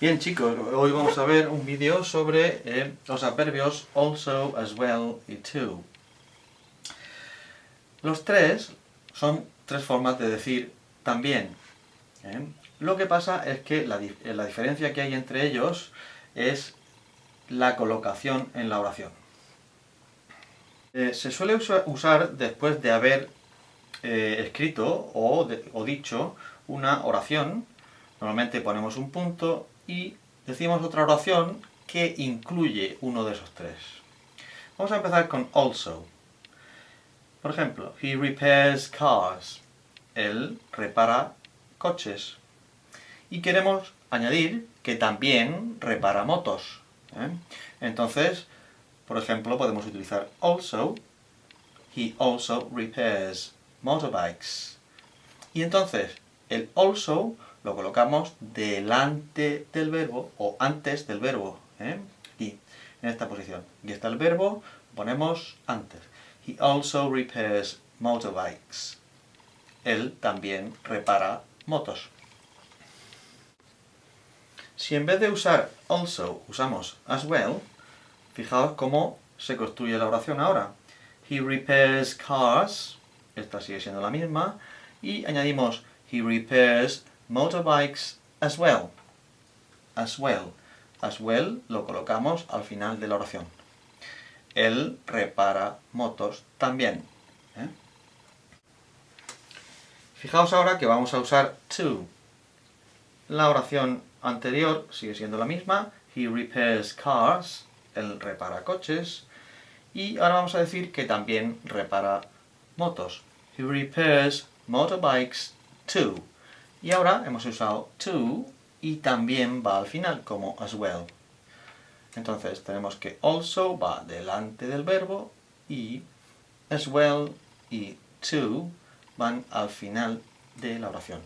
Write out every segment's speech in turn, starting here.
Bien chicos, hoy vamos a ver un vídeo sobre los adverbios also, as well y to. Los tres son tres formas de decir también. Lo que pasa es que la diferencia que hay entre ellos es la colocación en la oración. Se suele usar después de haber escrito o dicho una oración. Normalmente ponemos un punto y decimos otra oración que incluye uno de esos tres. Vamos a empezar con also. Por ejemplo, he repairs cars. Él repara coches. Y queremos añadir que también repara motos. Entonces, por ejemplo, podemos utilizar also. He also repairs motorbikes. Y entonces, el also lo colocamos delante del verbo o antes del verbo. Aquí, en esta posición. Aquí está el verbo, ponemos antes. He also repairs motorbikes. Él también repara motos. Si en vez de usar also usamos as well, fijaos cómo se construye la oración ahora. He repairs cars, esta sigue siendo la misma, y añadimos he repairs motorbikes as well. As well. As well lo colocamos al final de la oración. Él repara motos también. Fijaos ahora que vamos a usar to. La oración anterior sigue siendo la misma. He repairs cars. Él repara coches. Y ahora vamos a decir que también repara motos. He repairs motorbikes too. Y ahora hemos usado to y también va al final como as well. Entonces tenemos que also va delante del verbo y as well y to van al final de la oración.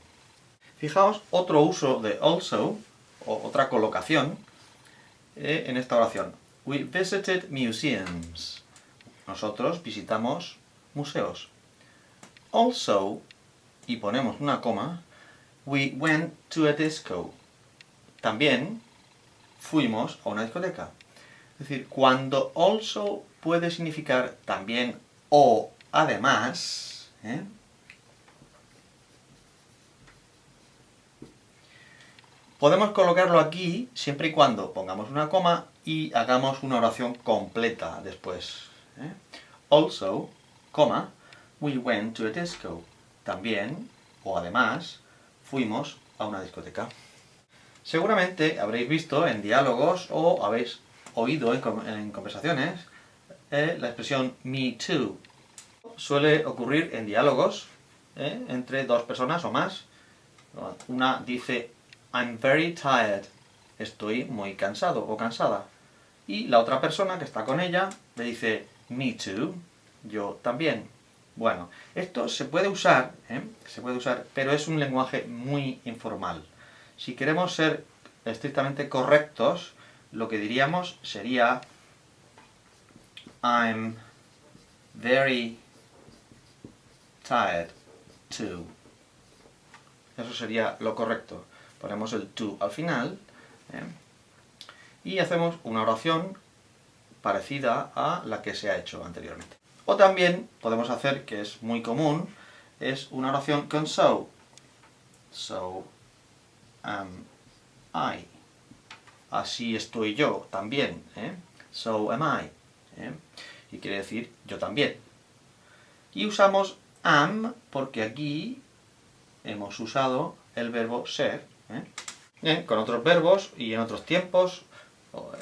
Fijaos otro uso de also, o otra colocación, en esta oración. We visited museums. Nosotros visitamos museos. Also, y ponemos una coma, we went to a disco. También fuimos a una discoteca. Es decir, cuando also puede significar también o además, podemos colocarlo aquí siempre y cuando pongamos una coma y hagamos una oración completa después. Also, coma, we went to a disco. También, o además, fuimos a una discoteca. Seguramente habréis visto en diálogos o habéis oído en conversaciones la expresión me too. Suele ocurrir en diálogos entre dos personas o más. Una dice I'm very tired. Estoy muy cansado o cansada. Y la otra persona que está con ella le dice me too. Yo también. Bueno, esto se puede usar, pero es un lenguaje muy informal. Si queremos ser estrictamente correctos, lo que diríamos sería I'm very tired too. Eso sería lo correcto. Ponemos el to al final y hacemos una oración parecida a la que se ha hecho anteriormente. O también podemos hacer, que es muy común, es una oración con so. So am I. Así estoy yo también. So am I. Y quiere decir yo también. Y usamos am porque aquí hemos usado el verbo ser. Bien, con otros verbos y en otros tiempos,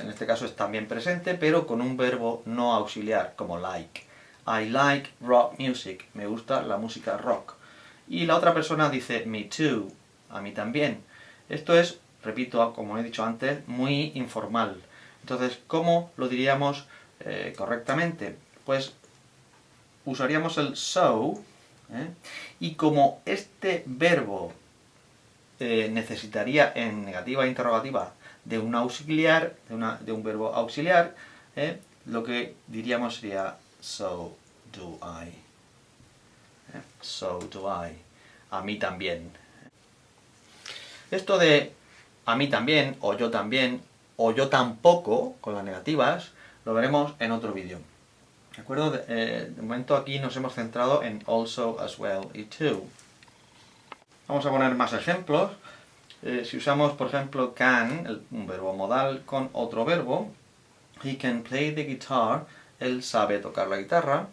en este caso es también presente, pero con un verbo no auxiliar, como like. I like rock music. Me gusta la música rock. Y la otra persona dice me too. A mí también. Esto es, repito, como he dicho antes, muy informal. Entonces, ¿cómo lo diríamos correctamente? Pues usaríamos el so, y como este verbo necesitaría en negativa e interrogativa de un auxiliar, de un verbo auxiliar, lo que diríamos sería so do I. So do I. A mí también. Esto de a mí también, o yo tampoco, con las negativas, lo veremos en otro vídeo. ¿De acuerdo? De momento aquí nos hemos centrado en also, as well y to. Vamos a poner más ejemplos. Si usamos, por ejemplo, can, un verbo modal, con otro verbo, he can play the guitar, él sabe tocar la guitarra,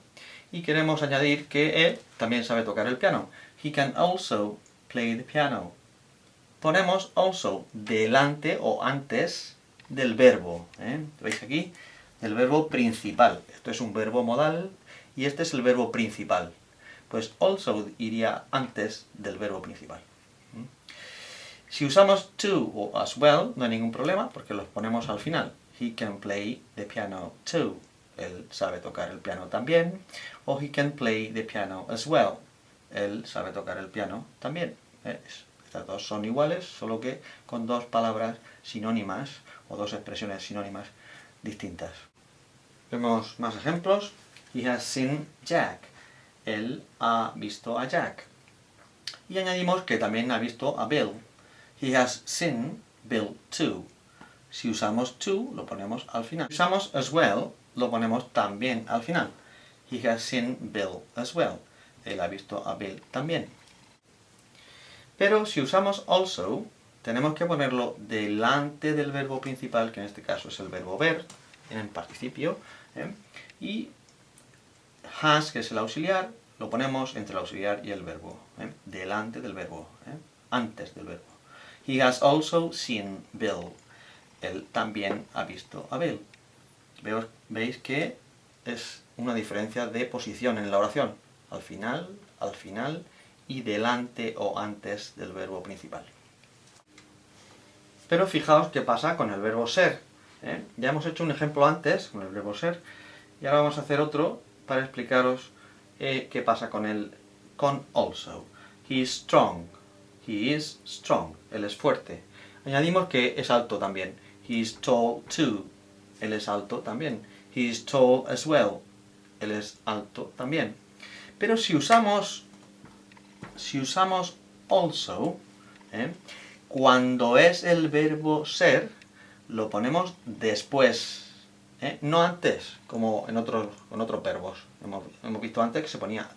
y queremos añadir que él también sabe tocar el piano. He can also play the piano. Ponemos also delante o antes del verbo. ¿Veis aquí? Del verbo principal. Esto es un verbo modal y este es el verbo principal. Pues also iría antes del verbo principal. Si usamos to o as well, no hay ningún problema porque los ponemos al final. He can play the piano too. Él sabe tocar el piano también. O he can play the piano as well. Él sabe tocar el piano también. Estas dos son iguales, solo que con dos palabras sinónimas o dos expresiones sinónimas distintas. Vemos más ejemplos. He has seen Jack. Él ha visto a Jack. Y añadimos que también ha visto a Bill. He has seen Bill too. Si usamos to, lo ponemos al final. Si usamos as well, lo ponemos también al final. He has seen Bill as well. Él ha visto a Bill también. Pero si usamos also, tenemos que ponerlo delante del verbo principal, que en este caso es el verbo ver, en el participio, y has, que es el auxiliar, lo ponemos entre el auxiliar y el verbo, delante del verbo, antes del verbo. He has also seen Bill. Él también ha visto a Bill. Veis que es una diferencia de posición en la oración. Al final y delante o antes del verbo principal. Pero fijaos qué pasa con el verbo ser. Ya hemos hecho un ejemplo antes con el verbo ser y ahora vamos a hacer otro para explicaros qué pasa con also. He is strong. He is strong. Él es fuerte. Añadimos que es alto también. He is tall too. Él es alto también. He is tall as well. Él es alto también. Pero si usamos also, cuando es el verbo ser, lo ponemos después, no antes, como en otros verbos. Hemos visto antes que se ponía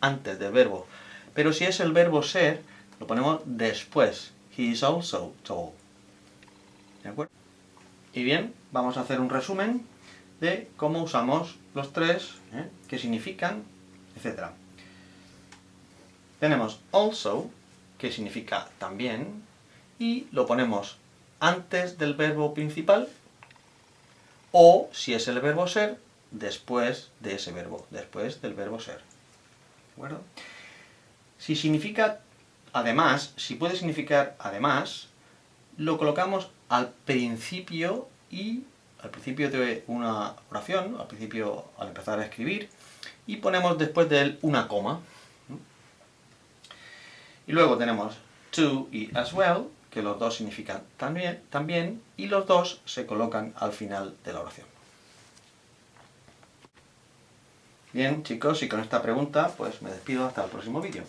antes del verbo. Pero si es el verbo ser, lo ponemos después. He is also tall. ¿De acuerdo? Y bien, vamos a hacer un resumen de cómo usamos los tres, qué significan, etc. Tenemos also, que significa también, y lo ponemos antes del verbo principal, o, si es el verbo ser, después de ese verbo, después del verbo ser. ¿De acuerdo? Si significa además, si puede significar además, lo colocamos al principio de una oración, al empezar a escribir, y ponemos después de él una coma. Y luego tenemos to y as well, que los dos significan también, y los dos se colocan al final de la oración. Bien, chicos, y con esta pregunta, pues me despido hasta el próximo vídeo.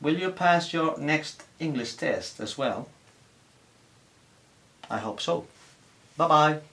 Will you pass your next English test as well? I hope so. Bye-bye.